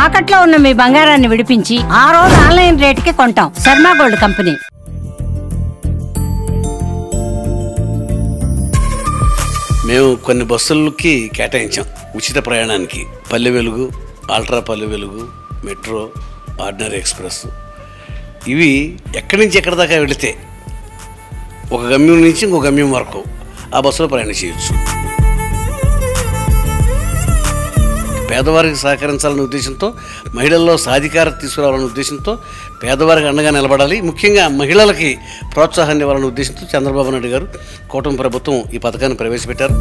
తాకట్లో ఉన్న మీ బంగారాన్ని విడిపించి ఆ రోజు ఆన్లైన్ రేటుకి కొంటాం. Sharma gold company. మేము కొన్ని బస్సులకి కేటాయించాం ఉచిత ప్రయాణానికి. Palle Velugu, ultra Palle Velugu, metro, ordinary express. ఇవి ఎక్కడి నుంచి ఎక్కడి దాకా వెళితే ఒక గమ్యం నుంచి ఇంకో గమ్యం వరకు ఆ బస్సులో ప్రయాణం చేయొచ్చు. పేదవారికి సహకరించాలనే ఉద్దేశంతో, మహిళల్లో సాధికారత తీసుకురావాలనే ఉద్దేశంతో, పేదవారికి అండగా నిలబడాలి, ముఖ్యంగా మహిళలకి ప్రోత్సాహాన్ని ఇవ్వాలనే ఉద్దేశంతో చంద్రబాబు నాయుడు గారు, కూటమి ప్రభుత్వం ఈ పథకాన్ని ప్రవేశపెట్టారు.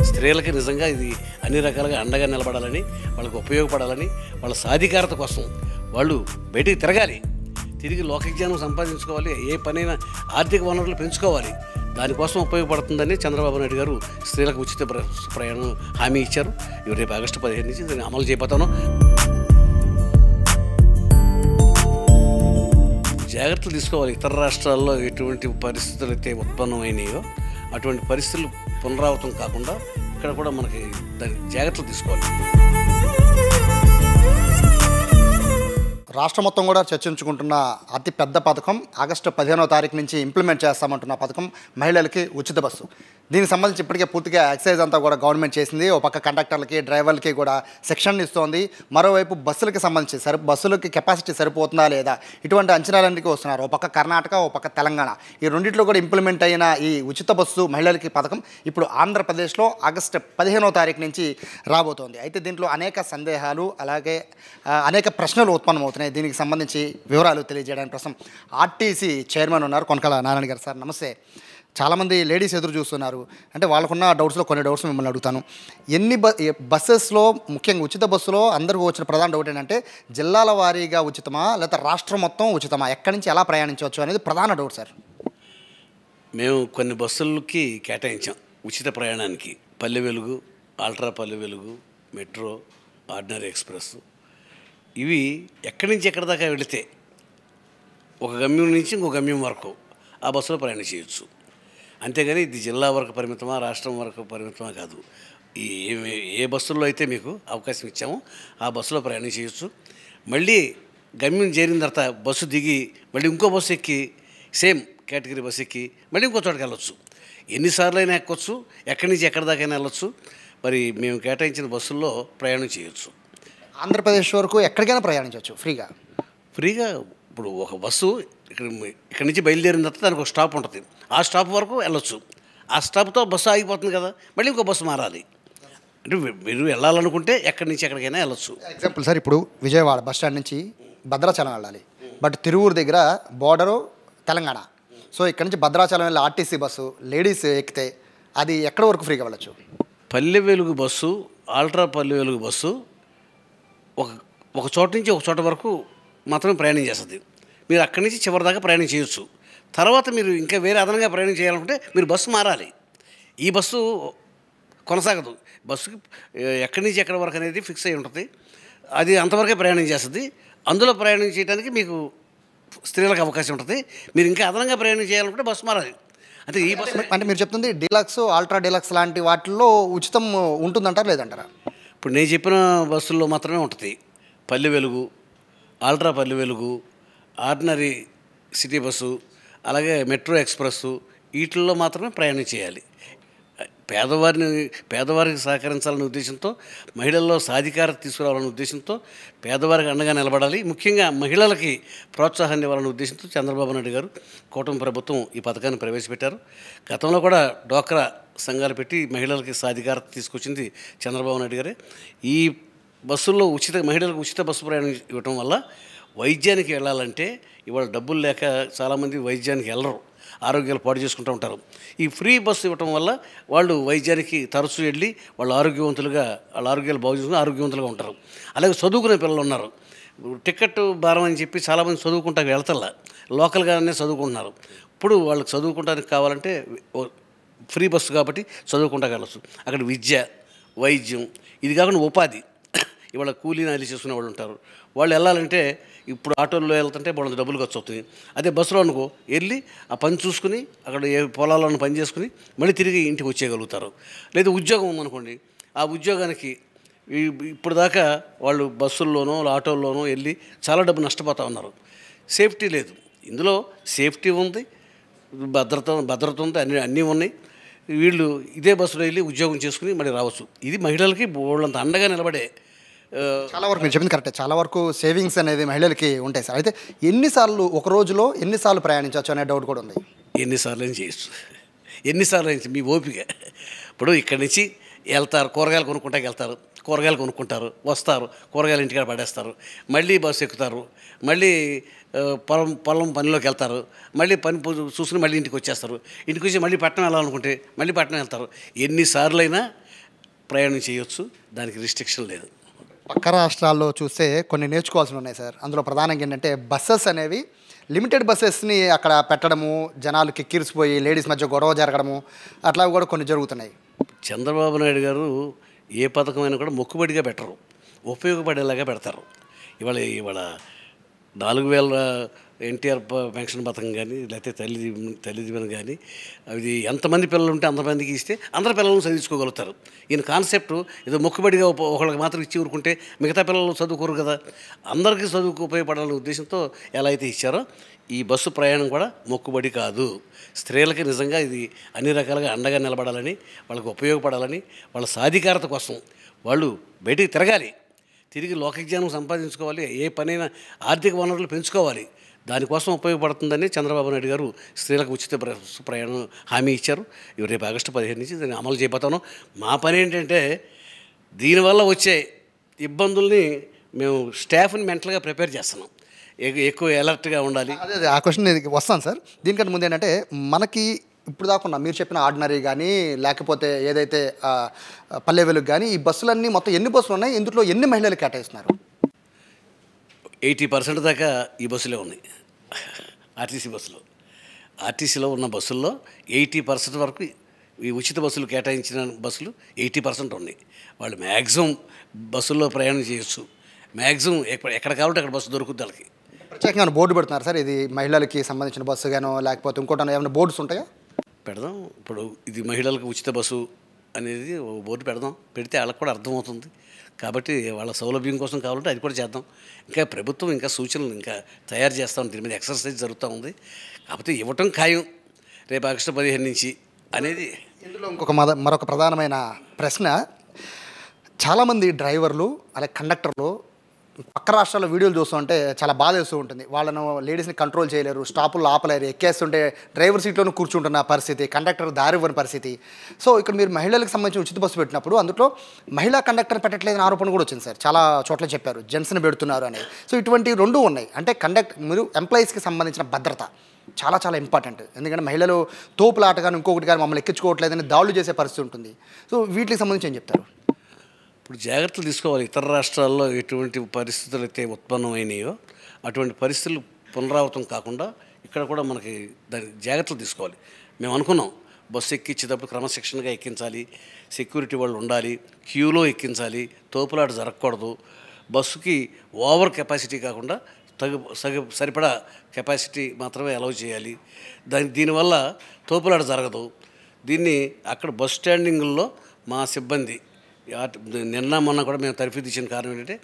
స్త్రీలకి నిజంగా ఇది అన్ని రకాలుగా అండగా నిలబడాలని, వాళ్ళకి ఉపయోగపడాలని, వాళ్ళ సాధికారత కోసం వాళ్ళు బయటికి తిరగాలి, తిరిగి లోకజ్ఞానం సంపాదించుకోవాలి, ఏ పనైనా ఆర్థిక వనరులు పెంచుకోవాలి. దానికోసం ఉపయోగపడుతుందని చంద్రబాబు నాయుడు గారు స్త్రీలకు ఉచిత ప్రయాణం హామీ ఇచ్చారు. రేపు ఆగస్టు 15 నుంచి దీన్ని అమలు చేయబోతాను. జాగ్రత్తలు తీసుకోవాలి. ఇతర రాష్ట్రాల్లో ఎటువంటి పరిస్థితులు అయితే ఉత్పన్నమైనాయో అటువంటి పరిస్థితులు పునరావృతం కాకుండా ఇక్కడ కూడా మనకి దాని జాగ్రత్తలు తీసుకోవాలి. రాష్ట్రం మొత్తం కూడా చర్చించుకుంటున్న అతి పెద్ద పథకం ఆగస్టు 15వ తారీఖు నుంచి ఇంప్లిమెంట్ చేస్తామంటున్న పథకం మహిళలకి ఉచిత బస్సు. దీనికి సంబంధించి ఇప్పటికే పూర్తిగా ఎక్సైజ్ అంతా కూడా గవర్నమెంట్ చేసింది. ఒక పక్క కండక్టర్లకి, డ్రైవర్లకి కూడా సెక్షన్ ఇస్తోంది. మరోవైపు బస్సులకి సంబంధించి బస్సులకి కెపాసిటీ సరిపోతుందా లేదా ఇటువంటి అంచనాలన్నీ వస్తున్నారు. ఒక పక్క కర్ణాటక, ఒక పక్క తెలంగాణ, ఈ రెండింటిలో కూడా ఇంప్లిమెంట్ అయిన ఈ ఉచిత బస్సు మహిళలకి పథకం ఇప్పుడు ఆంధ్రప్రదేశ్లో ఆగస్టు 15వ తారీఖు నుంచి రాబోతోంది. అయితే దీంట్లో అనేక సందేహాలు అలాగే అనేక ప్రశ్నలు ఉత్పన్నమవుతున్నాయి. దీనికి సంబంధించి వివరాలు తెలియజేయడానికి ప్రస్తుతం ఆర్టీసీ చైర్మన్ ఉన్నారు, కొనకల నారాయణ గారు. సార్ నమస్తే. చాలామంది లేడీస్ ఎదురు చూస్తున్నారు. అంటే వాళ్ళకున్న డౌట్స్లో కొన్ని డౌట్స్ మిమ్మల్ని అడుగుతాను. ఎన్ని బస్సెస్లో, ముఖ్యంగా ఉచిత బస్సులో అందరికీ వచ్చిన ప్రధాన డౌట్ ఏంటంటే జిల్లాల వారీగా ఉచితమా లేకపోతే రాష్ట్రం మొత్తం ఉచితమా, ఎక్కడి నుంచి ఎలా ప్రయాణించవచ్చు అనేది ప్రధాన డౌట్ సార్. మేము కొన్ని బస్సులకి కేటాయించాం ఉచిత ప్రయాణానికి. Palle Velugu, ultra Palle Velugu, metro, ordinary express. ఇవి ఎక్కడి నుంచి ఎక్కడి దాకా వెళితే ఒక గమ్యం నుంచి ఇంకో గమ్యం వరకు ఆ బస్సులో ప్రయాణం చేయొచ్చు. అంతేగాని ఇది జిల్లా వరకు పరిమితమా, రాష్ట్రం వరకు పరిమితమా కాదు. ఏ బస్సుల్లో అయితే మీకు అవకాశం ఇచ్చామో ఆ బస్సులో ప్రయాణం చేయొచ్చు. మళ్ళీ గమ్యం చేరిన తర్వాత బస్సు దిగి మళ్ళీ ఇంకో బస్సు ఎక్కి, సేమ్ కేటగిరీ బస్సు ఎక్కి మళ్ళీ ఇంకో చోటుకి వెళ్ళొచ్చు. ఎన్నిసార్లు అయినా ఎక్కొచ్చు, ఎక్కడి నుంచి ఎక్కడి దాకైనా వెళ్ళొచ్చు. మరి మేము కేటాయించిన బస్సుల్లో ప్రయాణం చేయొచ్చు. ఆంధ్రప్రదేశ్ వరకు ఎక్కడికైనా ప్రయాణించవచ్చు ఫ్రీగా. ఇప్పుడు ఒక బస్సు ఇక్కడి నుంచి బయలుదేరిన తర్వాత దానికి ఒక స్టాప్ ఉంటుంది. ఆ స్టాప్ వరకు వెళ్ళొచ్చు. ఆ స్టాప్తో బస్సు ఆగిపోతుంది కదా, మళ్ళీ ఇంకో బస్సు మారాలి. అంటే మీరు వెళ్ళాలనుకుంటే ఎక్కడి నుంచి ఎక్కడికైనా వెళ్ళొచ్చు. ఎగ్జాంపుల్ సార్, ఇప్పుడు విజయవాడ బస్ స్టాండ్ నుంచి భద్రాచలం వెళ్ళాలి, బట్ తిరువూరు దగ్గర బోర్డరు తెలంగాణ. సో ఇక్కడ నుంచి భద్రాచలం వెళ్ళి ఆర్టీసీ బస్సు లేడీస్ ఎక్కితే అది ఎక్కడి వరకు ఫ్రీగా వెళ్ళచ్చు? Palle Velugu bus, ultra Palle Velugu bus ఒక చోట నుంచి ఒక చోట వరకు మాత్రమే ప్రయాణం చేస్తుంది. మీరు అక్కడి నుంచి చివరి దాకా ప్రయాణం చేయొచ్చు. తర్వాత మీరు ఇంకా వేరే అదనంగా ప్రయాణం చేయాలనుకుంటే మీరు బస్సు మారాలి. ఈ బస్సు కొనసాగదు. బస్సుకి ఎక్కడి నుంచి ఎక్కడి వరకు అనేది ఫిక్స్ అయి ఉంటుంది. అది అంతవరకే ప్రయాణం చేస్తుంది. అందులో ప్రయాణం చేయడానికి మీకు స్త్రీలకు అవకాశం ఉంటుంది. మీరు ఇంకా అదనంగా ప్రయాణం చేయాలనుకుంటే బస్సు మారాలి. అంటే ఈ బస్సు అంటే మీరు చెప్తుంది డీలక్స్, అల్ట్రా డీలక్స్ లాంటి వాటిల్లో ఉచితం ఉంటుందంటారా లేదంటారా? ఇప్పుడు నేను చెప్పిన బస్సుల్లో మాత్రమే ఉంటుంది. Palle Velugu, ultra Palle Velugu, ordinary city bus, అలాగే మెట్రో ఎక్స్ప్రెస్సు, వీటిల్లో మాత్రమే ప్రయాణం చేయాలి. పేదవారికి సహకరించాలనే ఉద్దేశంతో, మహిళల్లో సాధికారత తీసుకురావాలనే ఉద్దేశంతో, పేదవారికి అండగా నిలబడాలి, ముఖ్యంగా మహిళలకి ప్రోత్సాహాన్ని ఇవ్వాలనే ఉద్దేశంతో చంద్రబాబు నాయుడు గారు, కూటమి ప్రభుత్వం ఈ పథకాన్ని ప్రవేశపెట్టారు. గతంలో కూడా డ్వాక్రా సంఘాలు పెట్టి మహిళలకి సాధికారత తీసుకొచ్చింది చంద్రబాబు నాయుడు గారే. ఈ బస్సుల్లో మహిళలకు ఉచిత బస్సు ప్రయాణం ఇవ్వటం వల్ల వైద్యానికి వెళ్ళాలంటే ఇవాళ డబ్బులు లేక చాలామంది వైద్యానికి వెళ్ళరు, ఆరోగ్యాలు పాడు చేసుకుంటూ ఉంటారు. ఈ ఫ్రీ బస్సు ఇవ్వటం వల్ల వాళ్ళు వైద్యానికి తరచూ వెళ్ళి వాళ్ళ ఆరోగ్యాలు బాగు చేసుకుని ఆరోగ్యవంతులుగా ఉంటారు. అలాగే చదువుకునే పిల్లలు ఉన్నారు. టికెట్ భారం అని చెప్పి చాలామంది చదువుకుంటానికి వెళ్తల్లా, లోకల్గానే చదువుకుంటున్నారు. ఇప్పుడు వాళ్ళకి చదువుకోవడానికి కావాలంటే ఫ్రీ బస్సు కాబట్టి చదువుకుంటా వెళ్ళచ్చు. అక్కడ విద్య, వైద్యం, ఇది కాకుండా ఉపాధి, ఇవాళ కూలీ నాలి చేసుకునే వాళ్ళు ఉంటారు. వాళ్ళు వెళ్ళాలంటే ఇప్పుడు ఆటోల్లో వెళ్తుంటే వాళ్ళ డబ్బులు ఖర్చు అవుతుంది. అదే బస్సులో అనుకో వెళ్ళి ఆ పని చూసుకుని అక్కడ ఏ పొలాలను పని చేసుకుని మళ్ళీ తిరిగి ఇంటికి వచ్చేయగలుగుతారు. లేదా ఉద్యోగం ఉందనుకోండి, ఆ ఉద్యోగానికి ఇప్పుడు దాకా వాళ్ళు బస్సుల్లోనో ఆటోల్లోనో వెళ్ళి చాలా డబ్బు నష్టపోతూ ఉన్నారు. సేఫ్టీ లేదు. ఇందులో సేఫ్టీ ఉంది, భద్రత ఉంది, అన్నీ ఉన్నాయి. వీళ్ళు ఇదే బస్సులో వెళ్ళి ఉద్యోగం చేసుకుని మళ్ళీ రావచ్చు. ఇది మహిళలకి వాళ్ళంత అండగా నిలబడే. చాలా వరకు మీరు చెప్పింది కరెక్టే. చాలా వరకు సేవింగ్స్ అనేది మహిళలకి ఉంటాయి సార్. అయితే ఎన్నిసార్లు ఒక రోజులో ఎన్నిసార్లు ప్రయాణించవచ్చు అనే డౌట్ కూడా ఉంది. ఎన్నిసార్లు అయినా చేయొచ్చు, ఎన్నిసార్లు అయినా మీ ఓపిక. ఇప్పుడు ఇక్కడి నుంచి వెళ్తారు, కూరగాయలు కొనుక్కుంటాకి వెళ్తారు, కూరగాయలు కొనుక్కుంటారు, వస్తారు, కూరగాయలు ఇంటికాడ పడేస్తారు, మళ్ళీ బస్సు ఎక్కుతారు, మళ్ళీ పొలం పనిలోకి వెళ్తారు, మళ్ళీ పని చూసుకుని మళ్ళీ ఇంటికి వచ్చేస్తారు. ఇంటికి వచ్చి మళ్ళీ పట్టణం వెళ్ళాలనుకుంటే మళ్ళీ పట్టణం వెళ్తారు. ఎన్నిసార్లు అయినా ప్రయాణం చేయొచ్చు, దానికి రిస్ట్రిక్షన్ లేదు. పక్క రాష్ట్రాల్లో చూస్తే కొన్ని నేర్చుకోవాల్సి ఉన్నాయి సార్. అందులో ప్రధానంగా ఏంటంటే బస్సెస్ అనేవి లిమిటెడ్ బస్సెస్ని అక్కడ పెట్టడము, జనాలు కిక్కిరిసిపోయి లేడీస్ మధ్య గొడవ జరగడము అట్లా కూడా కొన్ని జరుగుతున్నాయి. చంద్రబాబు నాయుడు గారు ఏ పథకమైనా కూడా మొక్కుబడిగా పెట్టరు, ఉపయోగపడేలాగా పెడతారు. ఇవాళ 4000 ఎన్టీఆర్ పెన్షన్ పథకం కానీ, లేకపోతే తల్లి దీవెన కానీ, అది ఎంతమంది పిల్లలు ఉంటే అంతమందికి ఇస్తే అందరి పిల్లలను చదివించుకోగలుగుతారు. ఈయన కాన్సెప్ట్ ఏదో మొక్కుబడిగా ఒకళ్ళకి మాత్రం ఇచ్చి ఊరుకుంటే మిగతా పిల్లలు చదువుకోరు కదా, అందరికీ చదువుకు ఉపయోగపడాలనే ఉద్దేశంతో ఎలా అయితే ఇచ్చారో ఈ బస్సు ప్రయాణం కూడా మొక్కుబడి కాదు. స్త్రీలకి నిజంగా ఇది అన్ని రకాలుగా అండగా నిలబడాలని, వాళ్ళకి ఉపయోగపడాలని, వాళ్ళ సాధికారత కోసం వాళ్ళు బయటికి తిరగాలి, తిరిగి లోకజ్ఞానం సంపాదించుకోవాలి, ఏ పనైనా ఆర్థిక వనరులు పెంచుకోవాలి. దానికోసం ఉపయోగపడుతుందని చంద్రబాబు నాయుడు గారు స్త్రీలకు ఉచిత బస్సు ప్రయాణం హామీ ఇచ్చారు. రేపు ఆగస్టు 15 నుంచి దాన్ని అమలు చేయబోతాను. మా పని ఏంటంటే దీనివల్ల వచ్చే ఇబ్బందుల్ని మేము స్టాఫ్ని మెంటల్గా ప్రిపేర్ చేస్తున్నాం. ఎక్కువ అలర్ట్గా ఉండాలి. అదే ఆ క్వశ్చన్ వస్తాను సార్. దీనికంటే ముందు ఏంటంటే మనకి ఇప్పుడు దాకా మీరు చెప్పిన ఆర్డినరీ కానీ లేకపోతే ఏదైతే పల్లె వెలుగు కానీ ఈ బస్సులన్నీ మొత్తం ఎన్ని బస్సులు ఉన్నాయి, ఇందులో ఎన్ని మహిళలు కేటాయిస్తున్నారు? 80% దాకా ఈ బస్సులే ఉన్నాయి. ఆర్టీసీ బస్సులో, ఆర్టీసీలో ఉన్న బస్సుల్లో 80% వరకు ఈ ఉచిత బస్సులు కేటాయించిన బస్సులు 80% ఉన్నాయి. వాళ్ళు మ్యాక్సిమం బస్సుల్లో ప్రయాణం చేయొచ్చు. మ్యాక్సిమం ఎక్కడ కావాలంటే అక్కడ బస్సు దొరుకుద్ది వాళ్ళకి. ప్రత్యేకంగా బోర్డు పెడుతున్నారు సార్, ఇది మహిళలకి సంబంధించిన బస్సు గానో లేకపోతే ఇంకోటి ఏమైనా బోర్డ్స్ ఉంటాయా? పెడదాం. ఇప్పుడు ఇది మహిళలకు ఉచిత బస్సు అనేది బోర్డు పెడదాం. పెడితే వాళ్ళకి కూడా అర్థమవుతుంది. కాబట్టి వాళ్ళ సౌలభ్యం కోసం కావాలంటే అది కూడా చేద్దాం. ఇంకా ప్రభుత్వం ఇంకా సూచనలు ఇంకా తయారు చేస్తాం. దీని మీద ఎక్సర్సైజ్ జరుగుతూ ఉంది. కాకపోతే ఇవ్వటం ఖాయం రేపు ఆగస్టు 15 నుంచి అనేది. ఇందులో మరొక ప్రధానమైన ప్రశ్న, చాలామంది డ్రైవర్లు అలాగే కండక్టర్లు పక్క రాష్ట్రాల్లో వీడియోలు చూస్తుంటే చాలా బాధ వేస్తూ ఉంటుంది. వాళ్ళను లేడీస్ని కంట్రోల్ చేయలేరు, స్టాపుల్లో ఆపలేరు, ఎక్కేస్తుంటే డ్రైవర్ సీట్లోనూ కూర్చుంటున్న పరిస్థితి, కండక్టర్ దారి ఇవ్వని పరిస్థితి. సో ఇక్కడ మీరు మహిళలకు సంబంధించిన ఉచిత బస్సు పెట్టినప్పుడు అందులో మహిళా కండక్టర్ పెట్టట్లేదని ఆరోపణ కూడా వచ్చింది సార్. చాలా చోట్ల చెప్పారు జెంట్స్ని పెడుతున్నారు అనేది. సో ఇటువంటి రెండు ఉన్నాయి. అంటే మీరు ఎంప్లాయీస్కి సంబంధించిన భద్రత చాలా చాలా ఇంపార్టెంట్. ఎందుకంటే మహిళలు తోపులాట కానీ ఇంకొకటి కానీ మమ్మల్ని ఎక్కించుకోవట్లేదని దాడులు చేసే పరిస్థితి ఉంటుంది. సో వీటికి సంబంధించి ఏం చెప్తారు? ఇప్పుడు జాగ్రత్తలు తీసుకోవాలి. ఇతర రాష్ట్రాల్లో ఎటువంటి పరిస్థితులు అయితే ఉత్పన్నమైనాయో అటువంటి పరిస్థితులు పునరావృతం కాకుండా ఇక్కడ కూడా మనకి దాని జాగ్రత్తలు తీసుకోవాలి. మేము అనుకున్నాం బస్సు ఎక్కించేటప్పుడు క్రమశిక్షణగా ఎక్కించాలి, సెక్యూరిటీ వాళ్ళు ఉండాలి, క్యూలో ఎక్కించాలి, తోపులాట జరగకూడదు, బస్సుకి ఓవర్ కెపాసిటీ కాకుండా సరిపడా కెపాసిటీ మాత్రమే అలౌ చేయాలి. దీనివల్ల తోపులాట జరగదు. దీన్ని అక్కడ బస్ స్టాండింగుల్లో మా సిబ్బంది నిన్న మొన్న కూడా మేము తరఫీదు ఇచ్చిన కారణం ఏంటంటే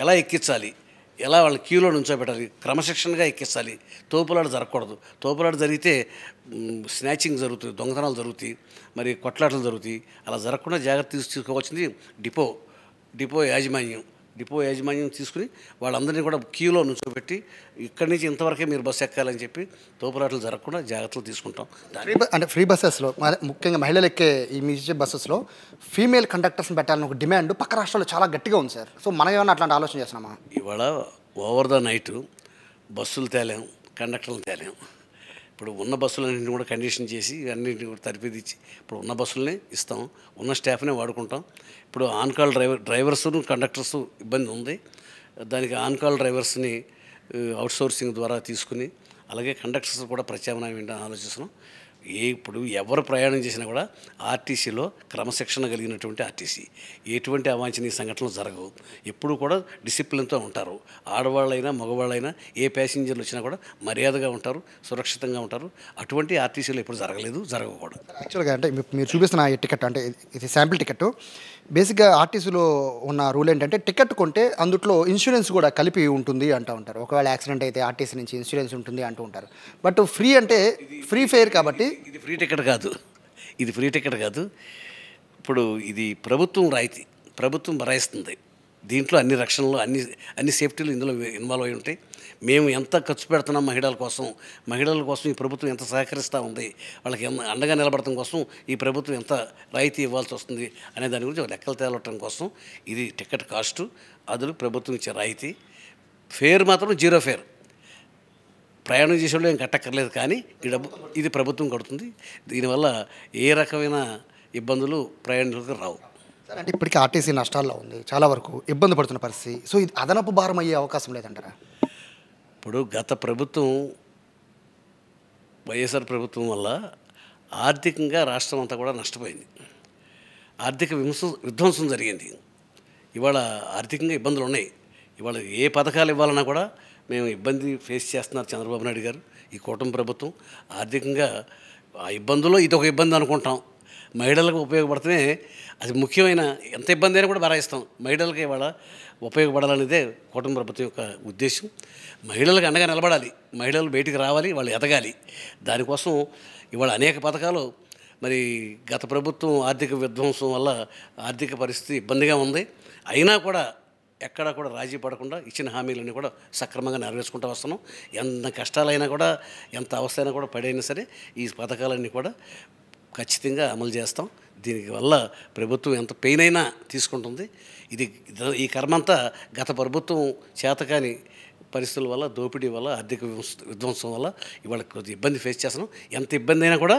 ఎలా ఎక్కించాలి, ఎలా వాళ్ళ క్యూలో నుంచోబెట్టాలి, క్రమశిక్షణగా ఎక్కించాలి, తోపులాట జరగకూడదు. తోపులాట జరిగితే స్నాచింగ్ జరుగుతుంది, దొంగతనాలు జరుగుతాయి, మరి కొట్లాటలు జరుగుతాయి. అలా జరగకుండా జాగ్రత్త తీసుకోవాల్సింది డిపో యాజమాన్యం తీసుకుని వాళ్ళందరినీ కూడా క్యూలో నుంచోబెట్టి ఇక్కడి నుంచి ఇంతవరకే మీరు బస్సు ఎక్కాలని చెప్పి తోపులాటలు జరగకుండా జాగ్రత్తలు తీసుకుంటాం. అంటే ఫ్రీ బస్సెస్లో ముఖ్యంగా మహిళలు ఎక్కే ఈ మీ బస్సెస్లో ఫీమేల్ కండక్టర్స్ని పెట్టాలని ఒక డిమాండ్ పక్క రాష్ట్రాల్లో చాలా గట్టిగా ఉంది సార్. సో మనం ఏమన్నా అట్లాంటి ఆలోచన చేస్తున్నామా? ఇవాళ ఓవర్ ద నైట్ బస్సులు తేలేం, కండక్టర్లు తేలేం. ఇప్పుడు ఉన్న బస్సులన్నింటినీ కూడా కండిషన్ చేసి అన్నింటినీ కూడా తరఫీదు ఇచ్చి ఇప్పుడు ఉన్న బస్సులనే ఇస్తాం, ఉన్న స్టాఫ్నే వాడుకుంటాం. ఇప్పుడు ఆన్కాల్ డ్రైవర్స్ కండక్టర్స్ ఇబ్బంది ఉంది. దానికి ఆన్కాల్ డ్రైవర్స్ని అవుట్సోర్సింగ్ ద్వారా తీసుకుని అలాగే కండక్టర్స్ కూడా ప్రత్యామ్నాయం ఏంటని ఆలోచిస్తున్నాం. ఇప్పుడు ఎవరు ప్రయాణం చేసినా కూడా ఆర్టీసీలో క్రమశిక్షణ కలిగినటువంటి ఆర్టీసీ, ఎటువంటి అవాంఛనీయ సంఘటనలు జరగవు, ఎప్పుడు కూడా డిసిప్లిన్తో ఉంటారు. ఆడవాళ్ళైనా మగవాళ్ళైనా ఏ ప్యాసింజర్లు వచ్చినా కూడా మర్యాదగా ఉంటారు, సురక్షితంగా ఉంటారు. అటువంటి ఆర్టీసీలో ఎప్పుడు జరగలేదు, జరగకూడదు. యాక్చువల్గా అంటే మీరు చూపిస్తున్న ఈ టికెట్ అంటే ఇది శాంపిల్ టికెట్. బేసిక్గా ఆర్టీసీలో ఉన్న రూల్ ఏంటంటే టికెట్ కొంటే అందులో ఇన్సూరెన్స్ కూడా కలిపి ఉంటుంది అంటూ ఉంటారు. ఒకవేళ యాక్సిడెంట్ అయితే ఆర్టీసీ నుంచి ఇన్సూరెన్స్ ఉంటుంది అంటూ ఉంటారు. బట్ ఫ్రీ అంటే ఫ్రీ ఫేర్ కాబట్టి ఇది ఫ్రీ టికెట్ కాదు, ఇది ఫ్రీ టికెట్ కాదు. ఇప్పుడు ఇది ప్రభుత్వం రాయితీ, ప్రభుత్వం భరాయిస్తుంది. దీంట్లో అన్ని రక్షణలు అన్ని సేఫ్టీలు ఇందులో ఇన్వాల్వ్ అయి ఉంటాయి. మేము ఎంత ఖర్చు పెడుతున్నాం మహిళల కోసం ఈ ప్రభుత్వం ఎంత సహకరిస్తూ ఉంది, వాళ్ళకి అండగా నిలబడటం కోసం ఈ ప్రభుత్వం ఎంత రాయితీ ఇవ్వాల్సి వస్తుంది అనే దాని గురించి లెక్కలు తేలటం కోసం ఇది టికెట్ కాస్టు, అదులు ప్రభుత్వం ఇచ్చే రాయితీ. ఫేర్ మాత్రం 0 ఫేర్. ప్రయాణం చేసేవాళ్ళు ఏం కట్టక్కర్లేదు, కానీ ఇది ప్రభుత్వం కడుతుంది. దీనివల్ల ఏ రకమైన ఇబ్బందులు ప్రయాణికులకు రావు. సార్ అంటే ఇప్పటికీ ఆర్టీసీ నష్టాల్లో ఉంది, చాలా వరకు ఇబ్బంది పడుతున్న పరిస్థితి. సో ఇది అదనపు భారం అయ్యే అవకాశం లేదంటారా? ఇప్పుడు గత ప్రభుత్వం వైఎస్ఆర్ ప్రభుత్వం వల్ల ఆర్థికంగా రాష్ట్రం అంతా కూడా నష్టపోయింది, ఆర్థిక విధ్వంసం జరిగింది. ఇవాళ ఆర్థికంగా ఇబ్బందులు ఉన్నాయి. ఇవాళ ఏ పథకాలు ఇవ్వాలన్నా కూడా మేము ఇబ్బంది ఫేస్ చేస్తున్నారు చంద్రబాబు నాయుడు గారు, ఈ కూటమి ప్రభుత్వం. ఆర్థికంగా ఆ ఇబ్బందుల్లో ఇదొక ఇబ్బంది అనుకుంటాం. మహిళలకు ఉపయోగపడితే అది ముఖ్యమైన, ఎంత ఇబ్బంది అయినా కూడా భరాయిస్తాం. మహిళలకు ఇవాళ ఉపయోగపడాలనేదే కూటమి ప్రభుత్వం యొక్క ఉద్దేశం. మహిళలకు అండగా నిలబడాలి, మహిళలు బయటికి రావాలి, వాళ్ళు ఎదగాలి. దానికోసం ఇవాళ అనేక పథకాలు. మరి గత ప్రభుత్వం ఆర్థిక విధ్వంసం వల్ల ఆర్థిక పరిస్థితి ఇబ్బందిగా ఉంది. అయినా కూడా ఎక్కడా కూడా రాజీ పడకుండా ఇచ్చిన హామీలన్నీ కూడా సక్రమంగా నెరవేర్చుకుంటూ వస్తున్నాం. ఎంత కష్టాలైనా కూడా, ఎంత అవస్థ అయినా కూడా పడైనా సరే ఈ పథకాలన్నీ కూడా ఖచ్చితంగా అమలు చేస్తాం. దీనికి వల్ల ప్రభుత్వం ఎంత పెయిన్ అయినా తీసుకుంటుంది. ఈ కర్మంతా గత ప్రభుత్వం చేతకాని పరిస్థితుల వల్ల, దోపిడీ వల్ల, ఆర్థిక విధ్వంసం వల్ల ఇవాళ కొద్ది ఇబ్బంది ఫేస్ చేస్తున్నాం. ఎంత ఇబ్బంది అయినా కూడా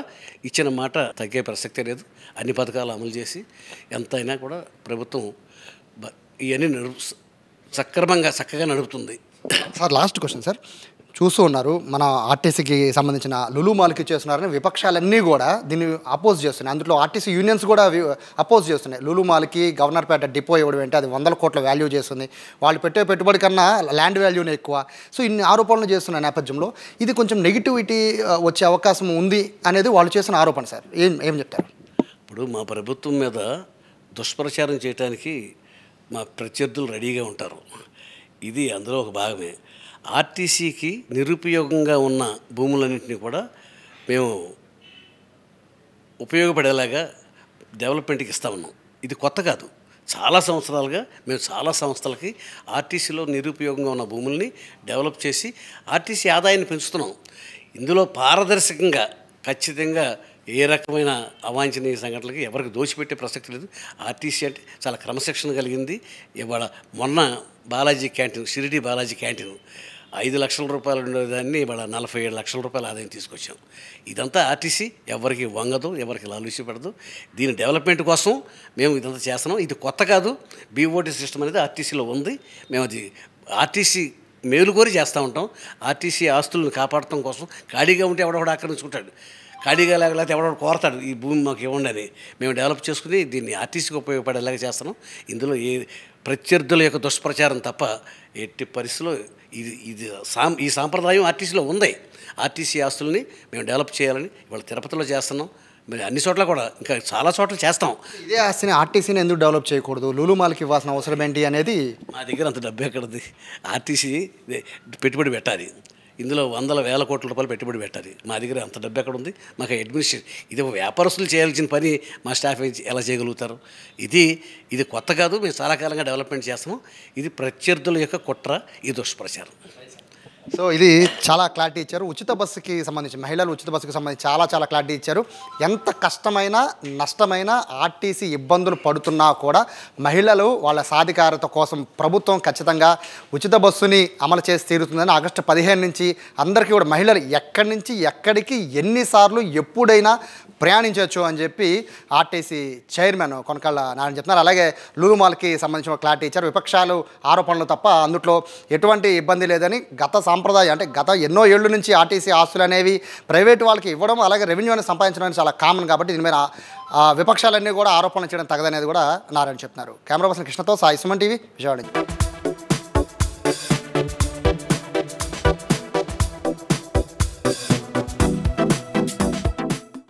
ఇచ్చిన మాట తగ్గే ప్రసక్తే లేదు. అన్ని పథకాలు అమలు చేసి ఎంత అయినా కూడా ప్రభుత్వం ఇవన్నీ చక్కగా నడుపుతుంది. సార్ లాస్ట్ క్వశ్చన్ సార్, చూస్తూ ఉన్నారు మన ఆర్టీసీకి సంబంధించిన లులు మాల్కి చేస్తున్నారని విపక్షాలన్నీ కూడా దీన్ని అపోజ్ చేస్తున్నాయి. అందులో ఆర్టీసీ యూనియన్స్ కూడా అపోజ్ చేస్తున్నాయి. లులు మాల్కి గవర్నర్పేట డిపో ఇవ్వడం ఏంటి, అది 100 కోట్ల వాల్యూ చేస్తుంది, వాళ్ళు పెట్టే పెట్టుబడి కన్నా ల్యాండ్ వాల్యూనే ఎక్కువ. సో ఇన్ని ఆరోపణలు చేస్తున్న నేపథ్యంలో ఇది కొంచెం నెగిటివిటీ వచ్చే అవకాశం ఉంది అనేది వాళ్ళు చేస్తున్న ఆరోపణ. సార్ ఏం చెప్తారు? ఇప్పుడు మా ప్రభుత్వం మీద దుష్ప్రచారం చేయడానికి మా ప్రత్యర్థులు రెడీగా ఉంటారు. ఇది అందులో ఒక భాగమే. ఆర్టీసీకి నిరుపయోగంగా ఉన్న భూములన్నింటినీ కూడా మేము ఉపయోగపడేలాగా డెవలప్మెంట్కి ఇస్తా ఉన్నాం. ఇది కొత్త కాదు, చాలా సంవత్సరాలుగా మేము చాలా సంస్థలకి ఆర్టీసీలో నిరుపయోగంగా ఉన్న భూముల్ని డెవలప్ చేసి ఆర్టీసీ ఆదాయాన్ని పెంచుతున్నాం. ఇందులో పారదర్శకంగా ఖచ్చితంగా ఏ రకమైన అవాంఛనీయ సంఘటనలకి ఎవరికి దోచిపెట్టే ప్రసక్తి లేదు. ఆర్టీసీ అంటే చాలా క్రమశిక్షణ కలిగింది. ఇవాళ మొన్న బాలాజీ క్యాంటీన్, షిరిడి బాలాజీ క్యాంటీన్ 5 లక్షల రూపాయలు ఉండేదాన్ని ఇవాళ 47 లక్షల రూపాయల ఆదాయం తీసుకొచ్చాం. ఇదంతా ఆర్టీసీ ఎవరికి వంగదు, ఎవరికి లాలూచి పడదు. దీని డెవలప్మెంట్ కోసం మేము ఇదంతా చేస్తున్నాం. ఇది కొత్త కాదు. బీఓటీ సిస్టమ్ అనేది ఆర్టీసీలో ఉంది. మేము అది ఆర్టీసీ మేలు కోరి చేస్తూ ఉంటాం. ఆర్టీసీ ఆస్తులను కాపాడటం కోసం ఖాళీగా ఉంటే ఎవడో ఆక్రమించుకుంటాడు, ఖాళీగా లేకపోతే ఎవడో కోరతాడు ఈ భూమి మాకు ఇవ్వండి అని. మేము డెవలప్ చేసుకుని దీన్ని ఆర్టీసీకి ఉపయోగపడేలాగా చేస్తున్నాం. ఇందులో ఏ ప్రత్యర్థుల యొక్క దుష్ప్రచారం తప్ప ఎట్టి పరిస్థితుల్లో ఈ సాంప్రదాయం ఆర్టీసీలో ఉంది. ఆర్టీసీ ఆస్తుల్ని మేము డెవలప్ చేయాలని ఇవాళ తిరుపతిలో చేస్తున్నాం. మరి అన్ని చోట్ల కూడా ఇంకా చాలా చోట్ల చేస్తాం. ఇదే ఆస్తిని ఆర్టీసీని ఎందుకు డెవలప్ చేయకూడదు, లులు మాల్కి ఇవ్వాల్సిన అవసరం ఏంటి అనేది మా దగ్గర అంత డబ్బు ఎక్కడది. ఆర్టీసీ పెట్టుబడి పెట్టాలి, ఇందులో 100,000 కోట్ల రూపాయలు పెట్టుబడి పెట్టాలి. మా దగ్గర అంత డబ్బు ఎక్కడ ఉంది? మాకు అడ్మినిస్ట్రేషన్, ఇది వ్యాపారస్తులు చేయాల్సిన పని మా స్టాఫ్ ఎలా చేయగలుగుతారు? ఇది కొత్త కాదు. మేము చాలా కాలంగా డెవలప్మెంట్ చేస్తాము. ఇది ప్రత్యర్థుల యొక్క కుట్ర, ఈ దుష్ప్రచారం. సో ఇది చాలా క్లారిటీ ఇచ్చారు. ఉచిత బస్సుకి సంబంధించి, మహిళలు ఉచిత బస్సుకి సంబంధించి చాలా క్లారిటీ ఇచ్చారు. ఎంత కష్టమైన నష్టమైన ఆర్టీసీ ఇబ్బందులు పడుతున్నా కూడా మహిళలు వాళ్ళ సాధికారత కోసం ప్రభుత్వం ఖచ్చితంగా ఉచిత బస్సుని అమలు చేసి తీరుతుందని ఆగస్టు 15 నుంచి అందరికీ కూడా మహిళలు ఎక్కడి నుంచి ఎక్కడికి ఎన్నిసార్లు ఎప్పుడైనా ప్రయాణించవచ్చు అని చెప్పి ఆర్టీసీ చైర్మన్ కొనకళ్ళ నారాయణ చెప్తున్నారు. అలాగే లులు మాల్కి సంబంధించిన క్లారిటీ ఇచ్చారు. విపక్షాలు ఆరోపణలు తప్ప అందులో ఎటువంటి ఇబ్బంది లేదని, గత సాంప్రదాయం, అంటే గత ఎన్నో ఏళ్ళ నుంచి ఆర్టీసీ ఆస్తులు అనేవి ప్రైవేటు వాళ్ళకి ఇవ్వడం, అలాగే రెవెన్యూ అనేది సంపాదించడం అనేది చాలా కామన్. కాబట్టి దీని మీద విపక్షాలన్నీ కూడా ఆరోపణలు చేయడం తగదనేది కూడా నారాయణ చెప్తున్నారు. కెమెరా పర్సన్ కృష్ణతో సాయి, సుమన్ టీవీ, విజయవాడ.